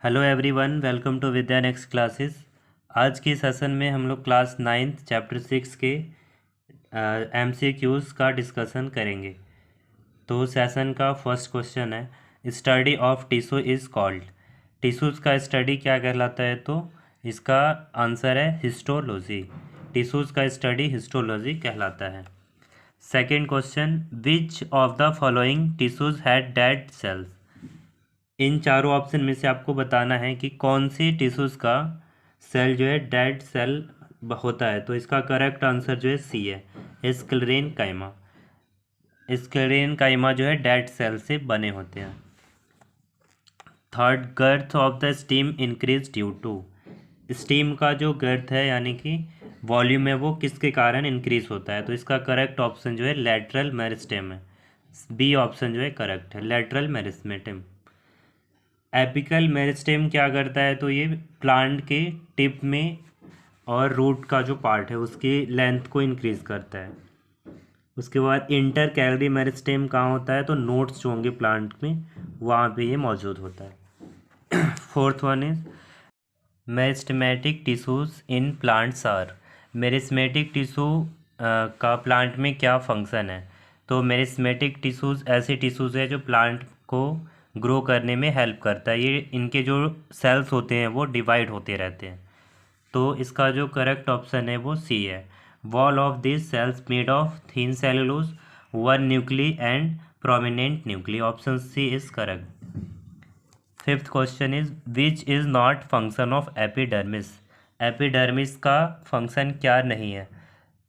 Hello everyone, welcome to Vidya next classes. आज की session में हम लोग क्लास 9th चैप्टर 6 के MCQs का डिस्कशन करेंगे। तो सेशन का फर्स्ट क्वेश्चन है, study of tissue is called. Tissues का स्टडी क्या कहलाता है? तो इसका आंसर है हिस्टोलॉजी। टिश्यूज़ का स्टडी हिस्टोलॉजी कहलाता है। Second question, which of the following tissues had dead cells. इन चारों ऑप्शन में से आपको बताना है कि कौन सी टिश्यूज़ का सेल जो है डेड सेल होता है। तो इसका करेक्ट आंसर जो है सी है, स्क्लेरेन काइमा। स्क्लेरेन काइमा जो है डेड सेल से बने होते हैं। Third, girth of the stem increase due to. Stem का जो गर्थ है यानी कि वॉल्यूम है वो किसके कारण इंक्रीज होता है? तो इसका करेक्ट ऑप्शन जो है लैटरल मेरिस्टेम है। बी ऑप्शन जो है करेक्ट है, लैटरल मेरिस्टेम। एपिकल मेरिस्टेम क्या करता है? तो ये प्लांट के टिप में और रूट का जो पार्ट है उसकी लेंथ को इंक्रीज करता है। उसके बाद इंटर कैलरी मेरिस्टेम कहाँ होता है? तो नोट्स जो होंगे प्लांट में वहाँ पे ये मौजूद होता है। Fourth one is meristematic tissues in plants are. Meristematic tissue का प्लांट में क्या फंक्शन है? तो मेरिस्टेमेटिक टिश्यूज ऐसे टिश्यूज है जो प्लांट को ग्रो करने में हेल्प करता है। ये इनके जो सेल्स होते हैं वो डिवाइड होते रहते हैं। तो इसका जो करेक्ट ऑप्शन है वो सी है। Wall of this cells made of thin cellulose, one nuclei and prominent nuclei. Option C is correct. Fifth question is which is not function of epidermis. Epidermis का फंक्शन क्या नहीं है?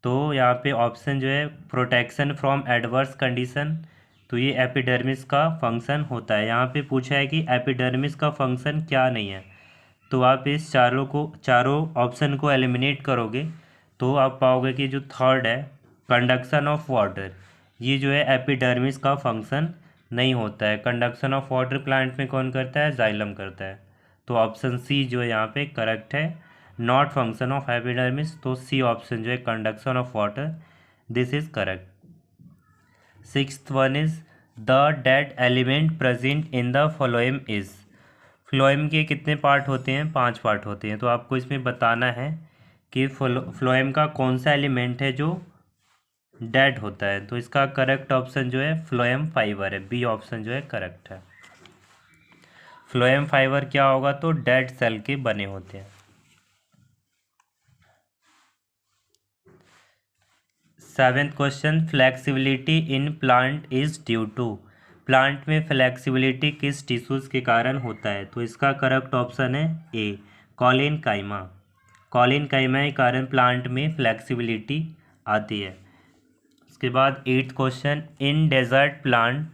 तो यहाँ पे ऑप्शन जो है प्रोटेक्शन फ्रॉम एडवर्स कंडीशन। तो ये एपिडर्मिस का फंक्शन होता है। यहाँ पे पूछा है कि एपिडर्मिस का फंक्शन क्या नहीं है। तो आप इस चारों ऑप्शन को एलिमिनेट करोगे तो आप पाओगे कि जो थर्ड है कंडक्शन ऑफ वाटर, ये जो है एपिडर्मिस का फंक्शन नहीं होता है। कंडक्शन ऑफ वाटर प्लांट में कौन करता है? जाइलम करता है। तो ऑप्शन सी जो है यहाँ पे करेक्ट है, नॉट फंक्शन ऑफ एपिडर्मिस। तो सी ऑप्शन जो है conduction of water, this is correct. Sixth one is the dead element present in the phloem is. Phloem के कितने पार्ट होते हैं? 5 पार्ट होते हैं। तो आपको इसमें बताना है कि फ्लोएम का कौन सा एलिमेंट है जो डेड होता है। तो इसका करेक्ट ऑप्शन जो है फ्लोएम फाइबर है, बी ऑप्शन जो है करेक्ट है। फ्लोएम फाइबर क्या होगा? तो डेड सेल के बने होते हैं। Seventh question, flexibility in plant is due to. Plant में फ्लेक्सिबिलिटी किस टिश्यूज के कारण होता है? तो इसका करेक्ट ऑप्शन है ए, कॉलिन काइमा। कॉलिन काइमा के कारण प्लांट में फ्लेक्सिबिलिटी आती है। उसके बाद eighth question, in desert plant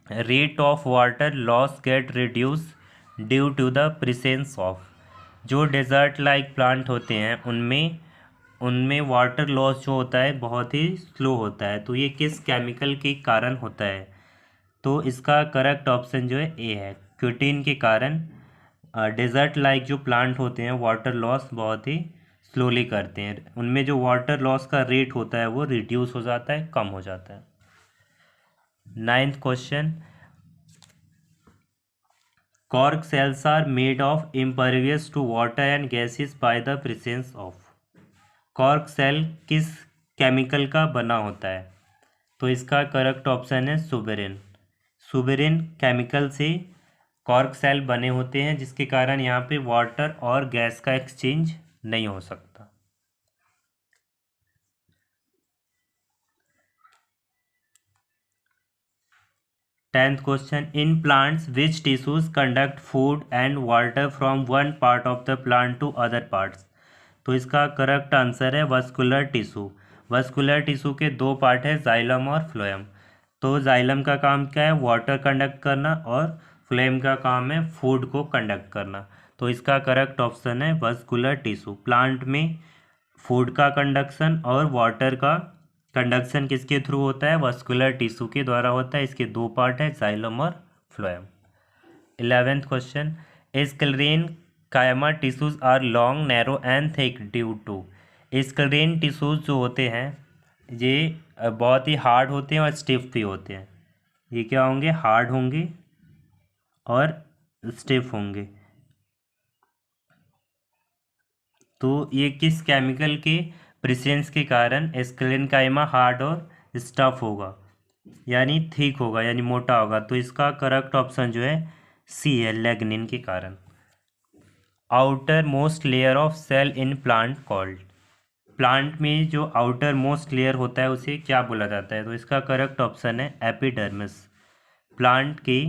rate of water loss get reduce due to the presence of. जो डेजर्ट लाइक प्लांट होते हैं उनमें उनमें वाटर लॉस जो होता है बहुत ही स्लो होता है। तो ये किस केमिकल के कारण होता है? तो इसका करेक्ट ऑप्शन जो है ए है, क्यूटीन के कारण डेजर्ट लाइक जो प्लांट होते हैं वाटर लॉस बहुत ही स्लोली करते हैं। उनमें जो वाटर लॉस का रेट होता है वो रिड्यूस हो जाता है, कम हो जाता है। Ninth question, cork cells are made of impervious to water and gases by the presence of. Cork cell किस केमिकल का बना होता है? तो इसका करेक्ट ऑप्शन है सुबेरिन। सुबेरिन केमिकल से कॉर्क सेल बने होते हैं जिसके कारण यहाँ पे वाटर और गैस का एक्सचेंज नहीं हो सकता। Tenth question, in plants which tissues conduct food and water from one part of the plant to other parts. तो इसका करेक्ट आंसर है वस्कुलर टिश्यू। वस्कुलर टिश्यू के दो पार्ट है, जाइलम और फ्लोएम। तो जाइलम का काम क्या है? वाटर कंडक्ट करना, और फ्लोएम का काम है फूड को कंडक्ट करना। तो इसका करेक्ट ऑप्शन है वस्कुलर टिश्यू। प्लांट में फूड का कंडक्शन और वाटर का कंडक्शन किसके थ्रू होता है? वस्कुलर टिश्यू के द्वारा होता है। इसके दो पार्ट है, जाइलम और phloem. 11th question, sclerenchyma tissues are long, narrow and thick due to. Sclerenchyma tissues जो होते हैं ये बहुत ही हार्ड होते हैं और स्टिफ भी होते हैं। ये क्या होंगे? हार्ड होंगे और स्टिफ होंगे। तो ये किस केमिकल के प्रेजेंस के कारण स्क्लेरेन्काइमा हार्ड और स्टफ होगा, यानी थिक होगा, यानी मोटा होगा। तो इसका करेक्ट ऑप्शन जो है सी है, लैग्निन के कारण। Outermost layer of cell in plant called, plant में जो आउटर मोस्ट लेयर होता है उसे क्या बोला जाता है? तो इसका करेक्ट ऑप्शन है एपिडर्मिस। प्लांट की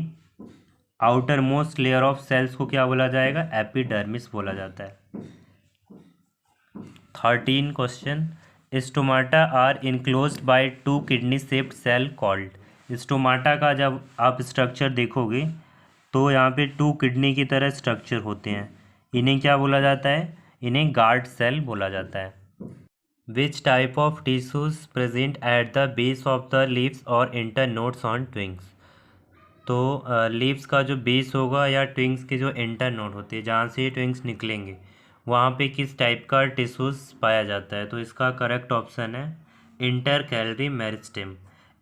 outermost layer of cells को क्या बोला जाएगा? एपिडर्मिस बोला जाता है। 13 question, stomata are enclosed by two kidney shaped cell called. Stomata का जब आप स्ट्रक्चर देखोगे तो यहाँ पे टू किडनी की तरह स्ट्रक्चर होते हैं, इन्हें क्या बोला जाता है? इन्हें गार्ड सेल बोला जाता है। Which type of tissues present at the base of the leaves और इंटरनोड्स ऑन ट्विंग्स। तो लीव्स का जो बेस होगा या ट्विंग्स के जो इंटरनोड होते हैं जहाँ से ट्विंग्स निकलेंगे, वहाँ पे किस टाइप का टिश्यूज पाया जाता है? तो इसका करेक्ट ऑप्शन है इंटरकैलरी मेरिस्टेम।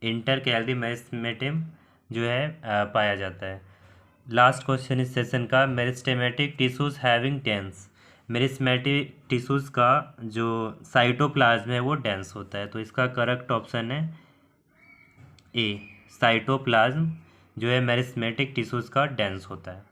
इंटरकैलरी मेरिस्टेम जो है पाया जाता है। लास्ट क्वेश्चन इस सेशन का, meristematic tissues having dense. Meristematic tissues का जो साइटोप्लाज्म है वो डेंस होता है। तो इसका करेक्ट ऑप्शन है ए, साइटोप्लाज्म जो है मेरिस्टेमेटिक टिश्यूज का डेंस होता है।